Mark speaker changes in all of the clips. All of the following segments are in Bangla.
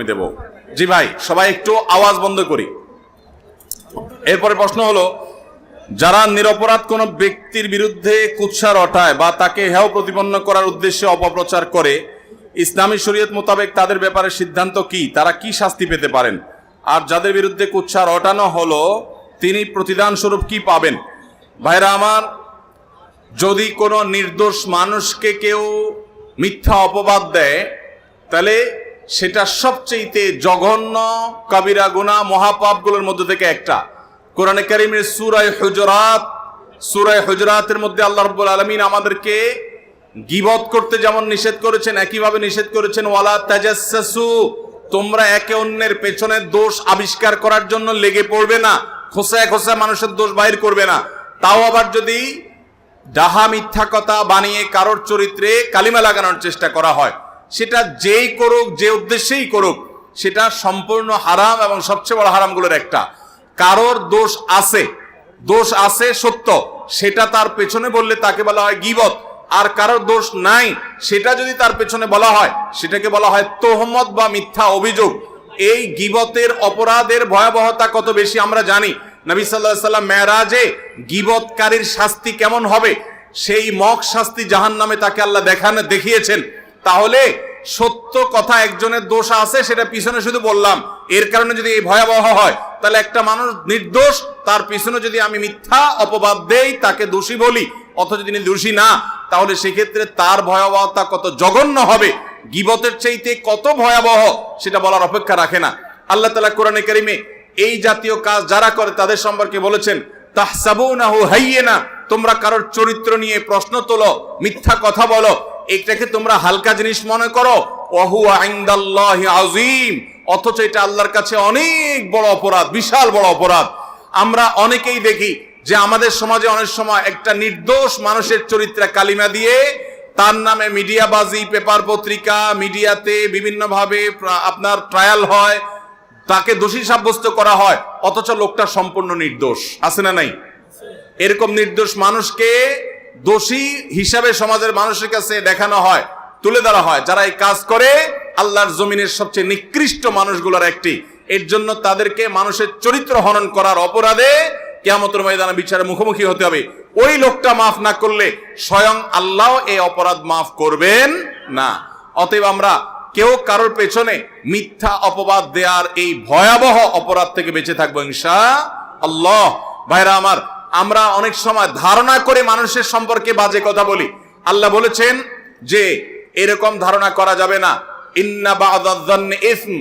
Speaker 1: দেব। জি ভাই, সবাই একটু আওয়াজ বন্ধ করি। এরপরে প্রশ্ন হলো, যারা নিরপরাধ কোন ব্যক্তির বিরুদ্ধে কুৎসা রটায় বা তাকে হেয় প্রতিপন্ন করার উদ্দেশ্যে অপপ্রচার করে, ইসলামী শরীয়ত মোতাবেক তাদের ব্যাপারে সিদ্ধান্ত কি? তারা কি শাস্তি পেতে পারেন? আর যাদের বিরুদ্ধে কুৎসা রটানো হলো তিনি প্রতিদান স্বরূপ কি পাবেন? ভাইরা আমার, যদি কোনো নির্দোষ মানুষকে কেউ মিথ্যা অপবাদ দেয়, তাহলে সেটা সবচেয়ে জঘন্য কবিরা গুনাহ মহাপাপগুলোর মধ্যে থেকে একটা। কোরআনে কারীমের সূরা হুজুরাতের মধ্যে আল্লাহ রাব্বুল আলামিন আমাদেরকে গীবত করতে যেমন নিষেধ করেছেন, একইভাবে নিষেধ করেছেন ওয়ালা তাজাসসু, তোমরা একে অন্যের পেছনে দোষ আবিষ্কার করার জন্য লেগে পড়বে না, খোসায় খোসায় মানুষের দোষ বাইর করবে না। তাও আবার যদি ডাহা মিথ্যা কথা বানিয়ে কারোর চরিত্রে কালিমা লাগানোর চেষ্টা করা হয়, সেটা যেই করুক, যে উদ্দেশ্যেই করুক, সেটা সম্পূর্ণ হারাম এবং সবচেয়ে বড় হারামগুলোর একটা। কারোর দোষ আছে সত্য, সেটা তার পেছনে বললে তাকে বলা হয় গীবত। আর কারোর দোষ নাই সেটা যদি তার পেছনে বলা হয়, সেটাকে বলা হয় তোহমত বা মিথ্যা অভিযোগ। এই গীবতের অপরাধের ভয়াবহতা কত বেশি আমরা জানি। নবী সাল্লাল্লাহু আলাইহি ওয়াসাল্লাম মেরাজে গীবতকারীর শাস্তি কেমন হবে, সেই মক শাস্তি জাহান্নামে তাকে আল্লাহ দেখিয়েছেন। তাহলে সত্য কথা একজনের দোষ আছে, সেটা পিছনে শুধু বললাম, এর কারণে যদি এই ভয়াবহ হয়, তাহলে একটা মানুষ নির্দোষ, তার পিছনে যদি আমি মিথ্যা অপবাদ দেই, তাকে দোষী বলি, অথচ তিনি দোষী না, তাহলে সেক্ষেত্রে তার ভয়াবহতা কত জঘন্য হবে, গীবতের চাইতে কত ভয়াবহ, সেটা বলার অপেক্ষা রাখে না। আল্লাহ তাআলা কোরআনে কারীমে এই জাতীয় কাজ যারা করে তাদের সম্পর্কে বলেছেন, তাহসাবুনাহু হাইয়িনা, তোমরা কারোর চরিত্র নিয়ে প্রশ্ন তোলো, মিথ্যা কথা বলো, এটাকে তোমরা হালকা জিনিস মনে করো, ওয়াহুয়া ইনদাল্লাহি আযীম, অথচ এটা আল্লাহর কাছে অনেক বড় অপরাধ, বিশাল বড় অপরাধ। আমরা অনেকেই দেখি যে আমাদের সমাজে অনেক সময় একটা নির্দোষ মানুষের চরিত্রে কালিমা দিয়ে তার নামে মিডিয়াবাজি, পেপার পত্রিকা, মিডিয়াতে বিভিন্নভাবে আপনার ট্রায়াল হয়, তাকে দোষী সাব্যস্ত করা হয়, অথচ লোকটা সম্পূর্ণ নির্দোষ। আছে না নাই? এরকম নির্দোষ মানুষকে দোষী হিসাবে সমাজের মানুষের কাছে দেখানো হয়, তুলে ধরা হয়। যারা এই কাজ করে আল্লাহর জমিনের সবচেয়ে নিকৃষ্ট মানুষগুলোর একটি। এর জন্য তাদেরকে মানুষের চরিত্র হনন করার অপরাধে কিয়ামতের ময়দানে বিচারের মুখোমুখি হতে হবে। ওই লোকটা মাফ না করলে স্বয়ং আল্লাহ এই অপরাধ মাফ করবেন না। অতএব আমরা কেউ কারোর পেছনে মিথ্যা অপবাদ দেওয়ার এই ভয়াবহ অপরাধ থেকে বেঁচে থাকবো ইনশাআল্লাহ। ভাইরা আমার, আমরা অনেক সময় ধারণা করে মানুষের সম্পর্কে বাজে কথা বলি। আল্লাহ বলেছেন যে এরকম ধারণা করা যাবে না, ইন্না বা'দায-যান্নি ইসম,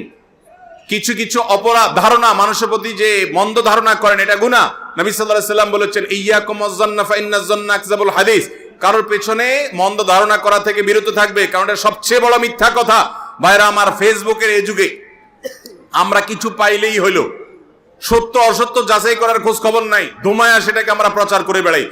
Speaker 1: কিছু কিছু অপরাধ ধারণা মানুষের প্রতি যে মন্দ ধারণা করেন, এটা গুনাহ। নবী সাল্লাল্লাহু আলাইহি ওয়াসাল্লাম বলেছেন, ইয়্যাকুম ওয়ায-যান্না ফা ইন্নায-যান্না আকযাবুল হাদিস, কারোর পেছনে মন্দ ধারণা করা থেকে বিরত থাকবে, কারণ এটা সবচেয়ে বড় মিথ্যা কথা। ভাইরা আমার, ফেসবুকের এই যুগে আমরা কিছু পাইলেই হইল, সত্য অসত্য যাচাই করার খোঁজ খবর নাই, ধুমায়া সেটাকে আমরা প্রচার করে বেড়াই।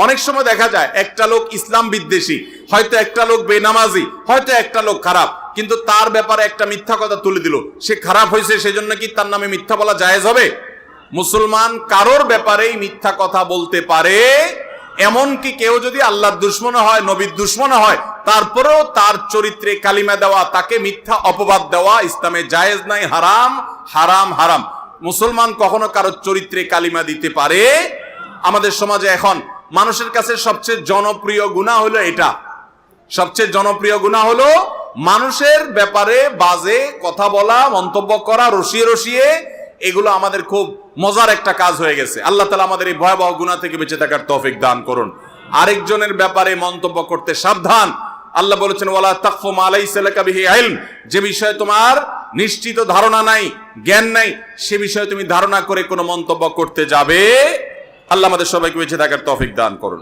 Speaker 1: অনেক সময় দেখা যায় একটা লোক ইসলাম বিদ্বেষী, হয়তো একটা লোক বেনামাজি, হয়তো একটা লোক খারাপ, কিন্তু তার ব্যাপারে একটা মিথ্যা কথা তুলে দিল, সে খারাপ হয়েছে, সেজন্য কি তার নামে মিথ্যা বলা জায়েজ হবে? মুসলমান কারোর ব্যাপারেই মিথ্যা কথা বলতে পারে, এমনকি কেউ যদি আল্লাহর দুশমন হয়, নবীর দুশমন হয়, তারপরেও তার চরিত্রে কালিমা দেওয়া, তাকে মিথ্যা অপবাদ দেওয়া ইসলামে জায়েজ নাই, হারাম হারাম হারাম। মুসলমান কখনো কারোর চরিত্রে কালিমা দিতে পারে? আমাদের সমাজে এখন মানুষের কাছে সবচেয়ে জনপ্রিয় গুনাহ হলো এটা, সবচেয়ে জনপ্রিয় গুনাহ হলো মানুষের ব্যাপারে বাজে কথা বলা, মন্তব্য করা, রসিয়ে রসিয়ে। এগুলো আমাদের খুব মজার একটা কাজ হয়ে গেছে। আল্লাহ তাআলা আমাদের এই ভয়াবহ গুনাহ থেকে বেঁচে থাকার তৌফিক দান করুন। আরেকজনের ব্যাপারে মন্তব্য করতে সাবধান। আল্লাহ বলেছেন, ওয়ালা তাকফু মা লাইসা লাকা বিহি ইলম, যে বিষয়ে তোমার নিশ্চিত ধারণা নাই, জ্ঞান নাই, সে বিষয়ে তুমি ধারণা করে কোনো মন্তব্য করতে যাবে। আল্লাহ আমাদের সবাইকে বেঁচে থাকার তৌফিক দান করুন।